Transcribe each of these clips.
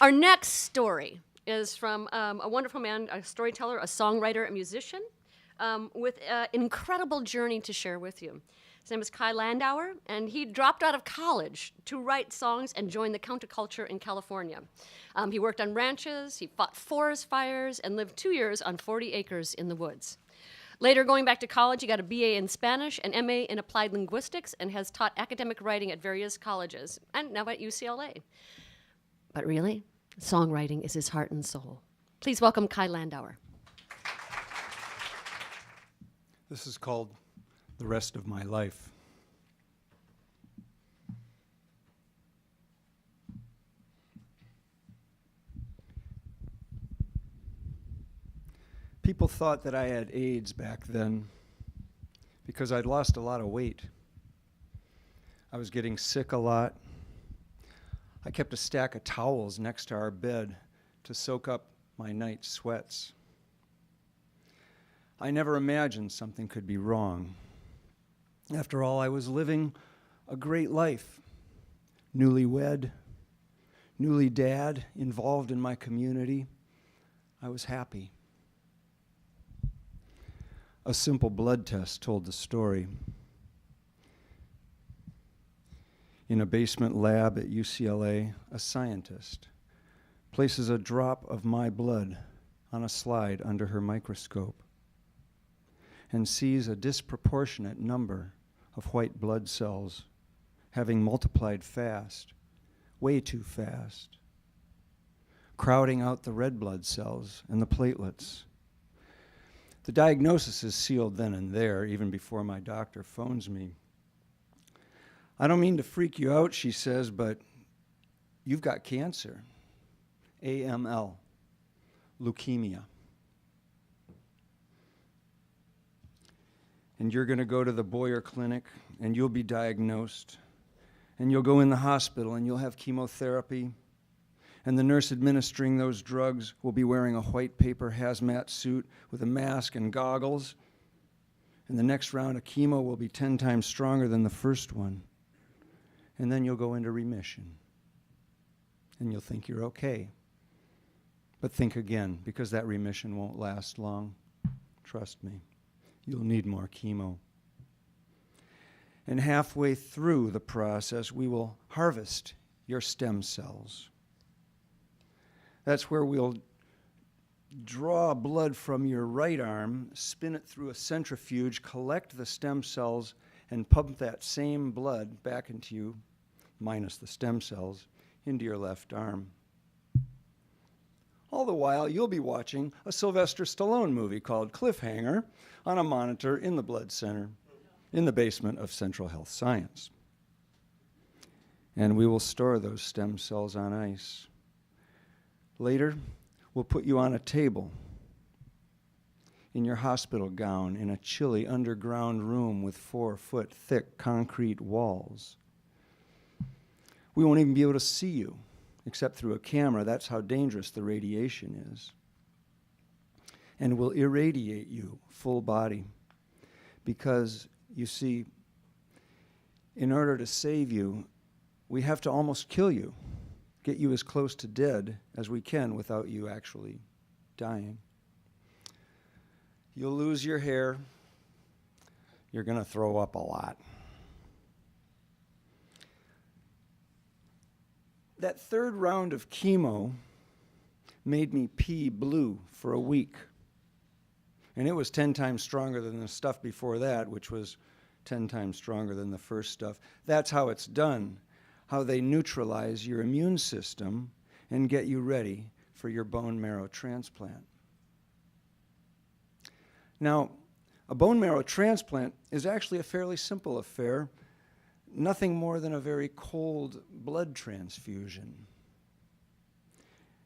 Our next story is from a wonderful man, a storyteller, a songwriter, a musician, with an incredible journey to share with you. His name is Kai Landauer, and he dropped out of college to write songs and join the counterculture in California. He worked on ranches, he fought forest fires, and lived 2 years on 40 acres in the woods. Later, going back to college, he got a BA in Spanish, an MA in Applied Linguistics, and has taught academic writing at various colleges, and now at UCLA. But really, songwriting is his heart and soul. Please welcome Kai Landauer. This is called The Rest of My Life. People thought that I had AIDS back then because I'd lost a lot of weight. I was getting sick a lot. I kept a stack of towels next to our bed to soak up my night sweats. I never imagined something could be wrong. After all, I was living a great life. Newlywed, newly dad, involved in my community. I was happy. A simple blood test told the story. In a basement lab at UCLA, a scientist places a drop of my blood on a slide under her microscope and sees a disproportionate number of white blood cells having multiplied fast, way too fast, crowding out the red blood cells and the platelets. The diagnosis is sealed then and there, even before my doctor phones me. I don't mean to freak you out, she says, but you've got cancer, AML, leukemia. And you're going to go to the Boyer Clinic, and you'll be diagnosed, and you'll go in the hospital, and you'll have chemotherapy, and the nurse administering those drugs will be wearing a white paper hazmat suit with a mask and goggles, and the next round of chemo will be 10 times stronger than the first one, and then you'll go into remission, and you'll think you're okay. But think again, because that remission won't last long. Trust me. You'll need more chemo. And halfway through the process, we will harvest your stem cells. That's where we'll draw blood from your right arm, spin it through a centrifuge, collect the stem cells, and pump that same blood back into you, minus the stem cells, into your left arm. All the while, you'll be watching a Sylvester Stallone movie called Cliffhanger on a monitor in the blood center in the basement of Central Health Science. And we will store those stem cells on ice. Later, we'll put you on a table in your hospital gown in a chilly underground room with 4-foot thick concrete walls. We won't even be able to see you except through a camera. That's how dangerous the radiation is. And we'll irradiate you full body because, you see, in order to save you, we have to almost kill you, get you as close to dead as we can without you actually dying. You'll lose your hair. You're going to throw up a lot. That third round of chemo made me pee blue for a week. And it was 10 times stronger than the stuff before that, which was 10 times stronger than the first stuff. That's how it's done, how they neutralize your immune system and get you ready for your bone marrow transplant. Now, a bone marrow transplant is actually a fairly simple affair, nothing more than a very cold blood transfusion.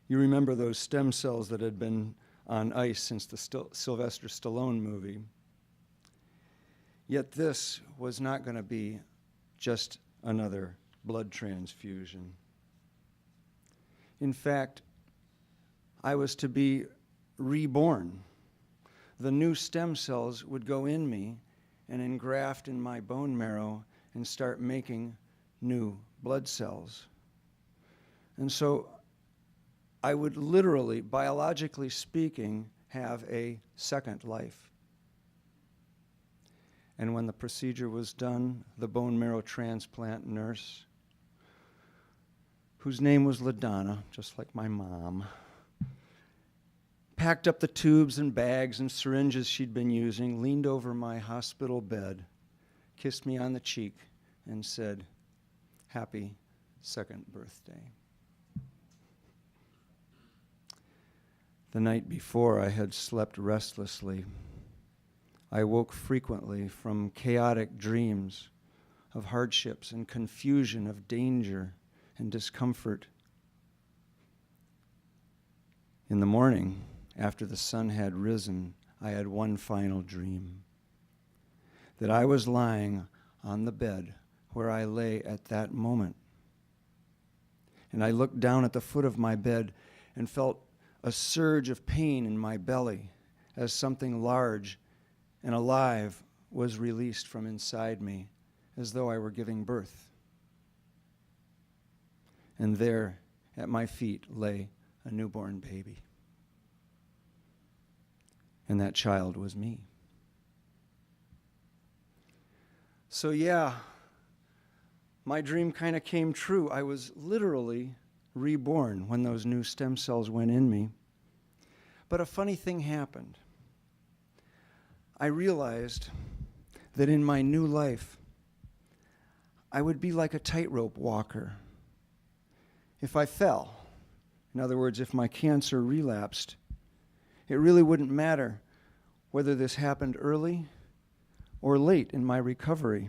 You remember those stem cells that had been on ice since the Sylvester Stallone movie. Yet this was not going to be just another blood transfusion. In fact, I was to be reborn. The new stem cells would go in me and engraft in my bone marrow and start making new blood cells. And so I would literally, biologically speaking, have a second life. And when the procedure was done, the bone marrow transplant nurse, whose name was LaDonna, just like my mom, packed up the tubes and bags and syringes she'd been using, leaned over my hospital bed, kissed me on the cheek, and said, "Happy second birthday." The night before, I had slept restlessly. I woke frequently from chaotic dreams of hardships and confusion, of danger and discomfort. In the morning, after the sun had risen, I had one final dream, that I was lying on the bed where I lay at that moment. And I looked down at the foot of my bed and felt a surge of pain in my belly as something large and alive was released from inside me, as though I were giving birth. And there, at my feet, lay a newborn baby. And that child was me. So yeah, my dream kind of came true. I was literally reborn when those new stem cells went in me. But a funny thing happened. I realized that in my new life, I would be like a tightrope walker. If I fell, in other words, if my cancer relapsed, it really wouldn't matter whether this happened early or late in my recovery.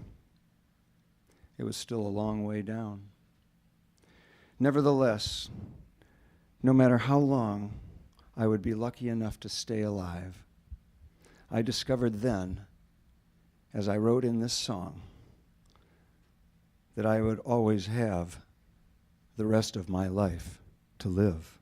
It was still a long way down. Nevertheless, no matter how long I would be lucky enough to stay alive, I discovered then, as I wrote in this song, that I would always have the rest of my life to live.